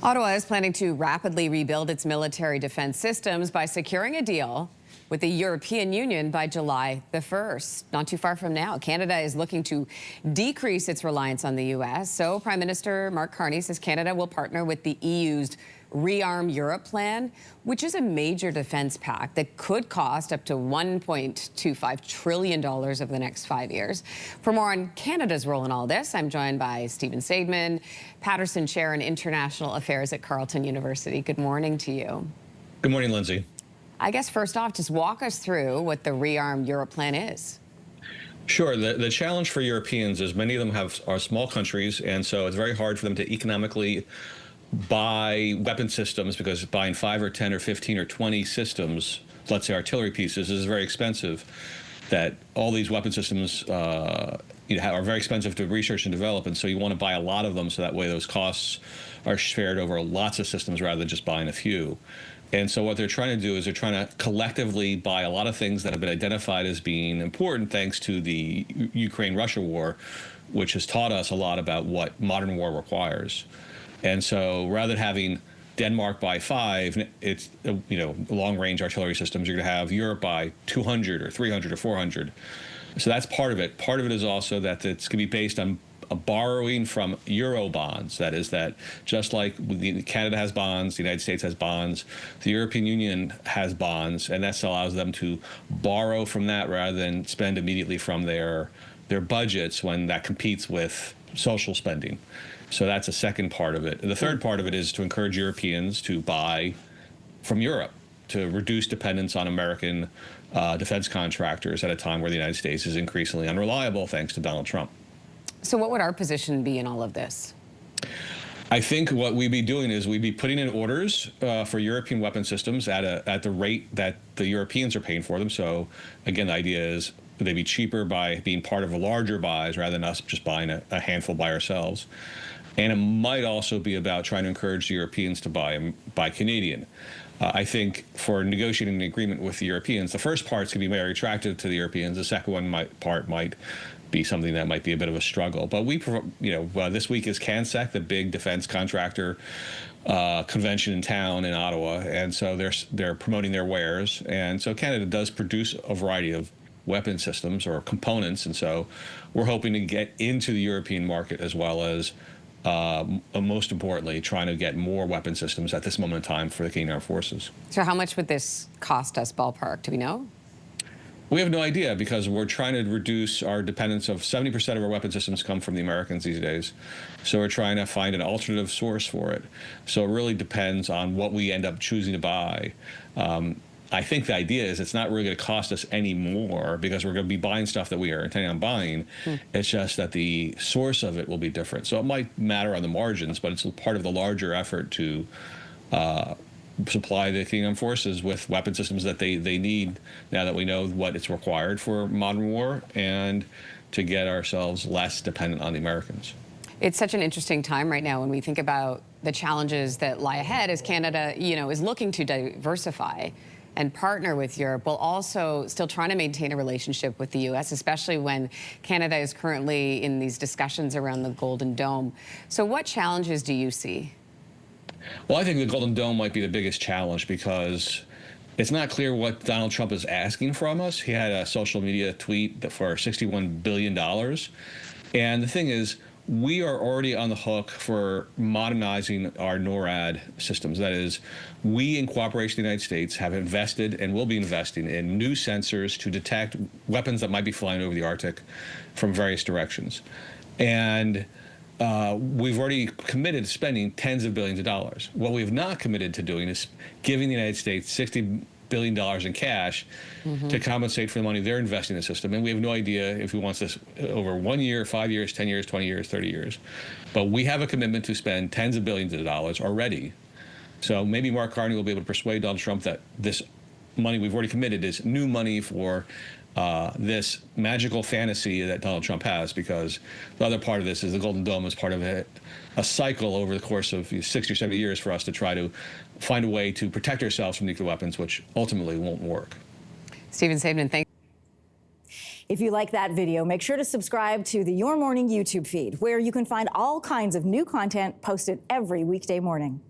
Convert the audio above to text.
Ottawa is planning to rapidly rebuild its military defense systems by securing a deal with the European Union by July the 1st. Not too far from now, Canada is looking to decrease its reliance on the U.S. So Prime Minister Mark Carney says Canada will partner with the EU's Rearm Europe plan, which is a major defense pact that could cost up to $1.25 trillion over the next 5 years. For more on Canada's role in all this, I'm joined by Stephen Seidman, Patterson Chair in International Affairs at Carleton University. Good morning to you. Good morning, Lindsay. I guess first off, just walk us through what the Rearm Europe plan is. Sure. The challenge for Europeans is many of them are small countries, and so it's very hard for them to economically buy weapon systems, because buying 5 or 10 or 15 or 20 systems, let's say artillery pieces, is very expensive. That all these weapon systems are very expensive to research and develop, and so you want to buy a lot of them so that way those costs are shared over lots of systems rather than just buying a few. And so what they're trying to do is they're trying to collectively buy a lot of things that have been identified as being important thanks to the Ukraine-Russia war, which has taught us a lot about what modern war requires. And so rather than having Denmark buy 5, it's long-range artillery systems, you're going to have Europe buy 200 or 300 or 400. So that's part of it. Part of it is also that it's going to be based on borrowing from euro bonds. That is, that just like Canada has bonds, the United States has bonds, the European Union has bonds, and that allows them to borrow from that rather than spend immediately from their budgets when that competes with social spending. So that's a second part of it. And the third part of it is to encourage Europeans to buy from Europe, to reduce dependence on American defense contractors at a time where the United States is increasingly unreliable thanks to Donald Trump. So what would our position be in all of this? I think what we'd be doing is we'd be putting in orders for European weapon systems at the rate that the Europeans are paying for them. So again, the idea is they'd be cheaper by being part of a larger buys rather than us just buying a handful by ourselves. And it might also be about trying to encourage the Europeans to buy Canadian. I think for negotiating an agreement with the Europeans, the first part's going to be very attractive to the Europeans. The second part might be something that might be a bit of a struggle. But this week is CANSEC, the big defense contractor convention in town in Ottawa, and so they're promoting their wares. And so Canada does produce a variety of weapon systems or components, and so we're hoping to get into the European market as well as most importantly, trying to get more weapon systems at this moment in time for the Canadian Armed Forces. So how much would this cost us, ballpark? Do we know? We have no idea, because we're trying to reduce our dependence. Of 70% of our weapon systems come from the Americans these days. So we're trying to find an alternative source for it. So it really depends on what we end up choosing to buy. I think the idea is it's not really going to cost us any more, because we're going to be buying stuff that we are intending on buying. It's just that the source of it will be different. So it might matter on the margins, but it's part of the larger effort to supply the Canadian Armed Forces with weapon systems that they need now that we know what it's required for modern war, and to get ourselves less dependent on the Americans. It's such an interesting time right now when we think about the challenges that lie ahead as Canada, is looking to diversify and partner with Europe, while also still trying to maintain a relationship with the U.S., especially when Canada is currently in these discussions around the Golden Dome. So what challenges do you see? Well, I think the Golden Dome might be the biggest challenge, because it's not clear what Donald Trump is asking from us. He had a social media tweet for $61 billion. And the thing is, we are already on the hook for modernizing our NORAD systems. That is, we, in cooperation with the United States, have invested and will be investing in new sensors to detect weapons that might be flying over the Arctic from various directions. And we've already committed to spending tens of billions of dollars. What we've not committed to doing is giving the United States $60 billion in cash to compensate for the money they're investing in the system. And we have no idea if he wants this over 1 year, 5 years, 10 years, 20 years, 30 years. But we have a commitment to spend tens of billions of dollars already. So maybe Mark Carney will be able to persuade Donald Trump that this money we've already committed is new money for this magical fantasy that Donald Trump has, because the other part of this is the Golden Dome is part of a cycle over the course of 60 or 70 years for us to try to find a way to protect ourselves from nuclear weapons, which ultimately won't work. Stephen Seidman, thank you. If you like that video, make sure to subscribe to the Your Morning YouTube feed, where you can find all kinds of new content posted every weekday morning.